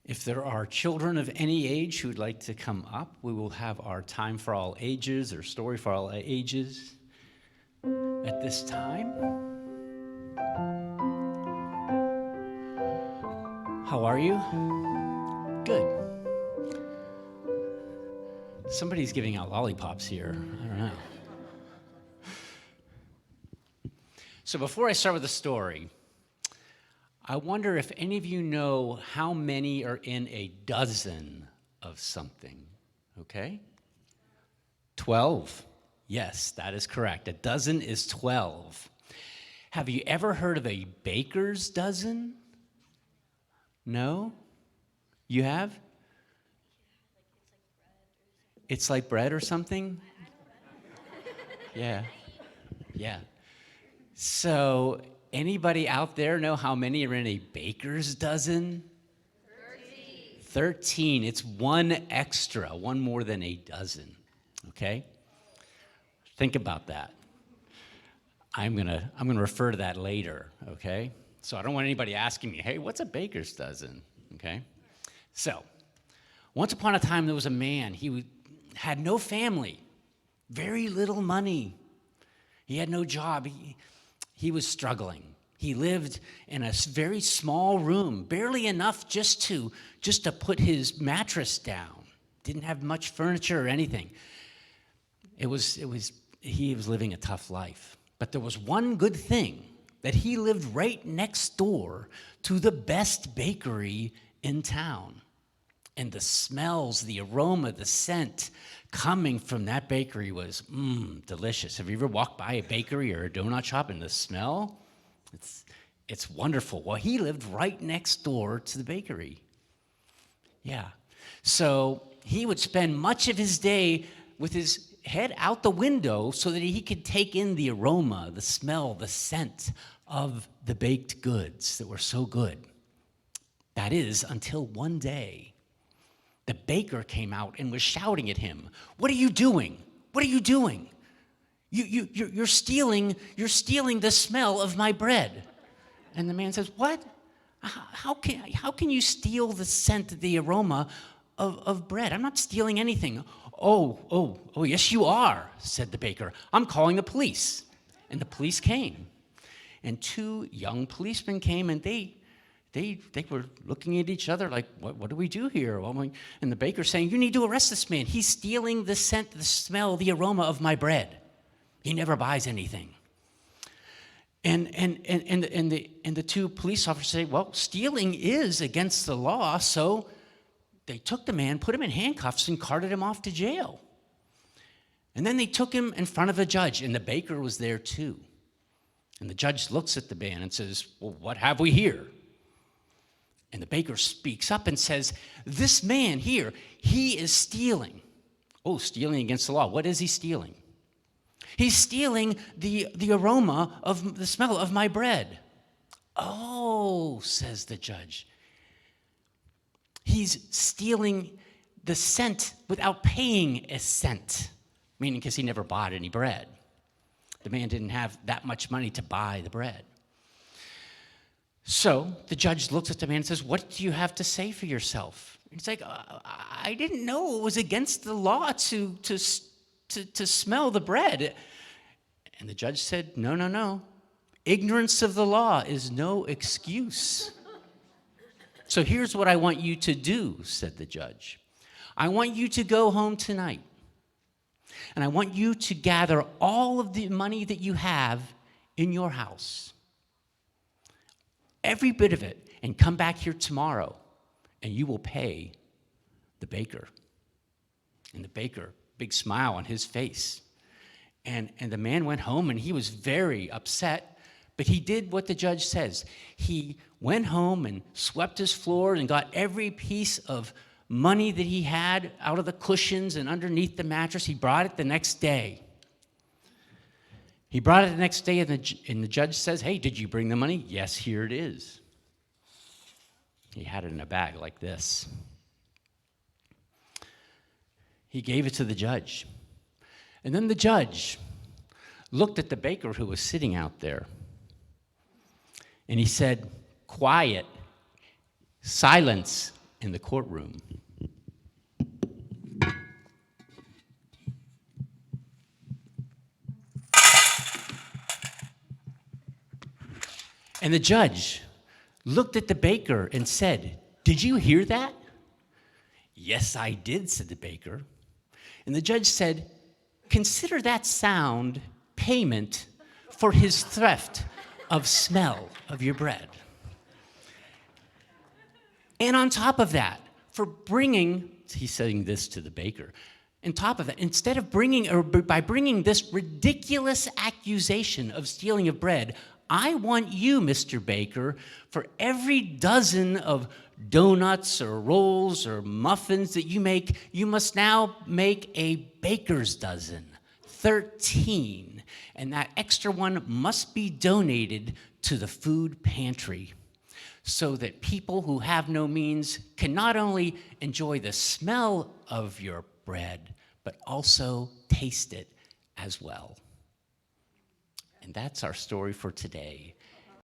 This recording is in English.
If there are children of any age who'd like to come up, we will have our time for all ages or story for all ages at this time. How are you? Good. Somebody's giving out lollipops here. I don't know. So before I start with the story, I wonder if any of you know how many are in a dozen of something, okay? 12. Yes, that is correct. A dozen is 12. Have you ever heard of a baker's dozen? No? You have? It's like bread or something? Yeah. Yeah. So, anybody out there know how many are in a baker's dozen? 13. 13. It's one extra, one more than a dozen. Okay? Think about that. I'm gonna refer to that later, okay? So I don't want anybody asking me, hey, what's a baker's dozen? Okay? So, once upon a time there was a man, he had no family, very little money. He had no job. He was struggling. He lived in a very small room, barely enough just to put his mattress down. Didn't have much furniture or anything. He was living a tough life. But there was one good thing, that he lived right next door to the best bakery in town. And the smells, the aroma, the scent coming from that bakery was delicious. Have you ever walked by a bakery or a donut shop and the smell? It's wonderful. Well, he lived right next door to the bakery. Yeah. So he would spend much of his day with his head out the window so that he could take in the aroma, the smell, the scent of the baked goods that were so good. That is, until one day, the baker came out and was shouting at him, "What are you doing? What are you doing? You're stealing the smell of my bread." And the man says, "What? How can you steal the scent, the aroma of bread? I'm not stealing anything." Oh, yes you are," said the baker. "I'm calling the police." And the police came. And two young policemen came, and they were looking at each other like, what do we do here? And the baker's saying, "You need to arrest this man. He's stealing the scent, the smell, the aroma of my bread. He never buys anything." And the two police officers say, "Well, stealing is against the law," so they took the man, put him in handcuffs, and carted him off to jail. And then they took him in front of a judge, and the baker was there too. And the judge looks at the man and says, "Well, what have we here?" And the baker speaks up and says, "This man here, he is stealing." Oh, stealing against the law. What is he stealing? "He's stealing the aroma of the smell of my bread." "Oh," says the judge. "He's stealing the scent without paying a cent," meaning because he never bought any bread. The man didn't have that much money to buy the bread. So the judge looks at the man and says, "What do you have to say for yourself?" And he's like, "I didn't know it was against the law to smell the bread." And the judge said, No. Ignorance of the law is no excuse. "So here's what I want you to do," said the judge. "I want you to go home tonight, and I want you to gather all of the money that you have in your house, every bit of it, and come back here tomorrow, and you will pay the baker." And the baker, big smile on his face. And the man went home, and he was very upset, but he did what the judge says. He went home and swept his floor and got every piece of money that he had out of the cushions and underneath the mattress. He brought it the next day. He brought it the next day, and the judge says, "Hey, did you bring the money?" "Yes, here it is." He had it in a bag like this. He gave it to the judge. And then the judge looked at the baker who was sitting out there, and he said, "Quiet, silence in the courtroom. And the judge looked at the baker and said, "Did you hear that?" "Yes, I did," said the baker. And the judge said, "Consider that sound payment for his theft of smell of your bread. And on top of that, for bringing," he's saying this to the baker, "on top of that, instead of by bringing this ridiculous accusation of stealing of bread, I want you, Mr. Baker, for every dozen of donuts or rolls or muffins that you make, you must now make a baker's dozen, 13. And that extra one must be donated to the food pantry so that people who have no means can not only enjoy the smell of your bread, but also taste it as well." And that's our story for today.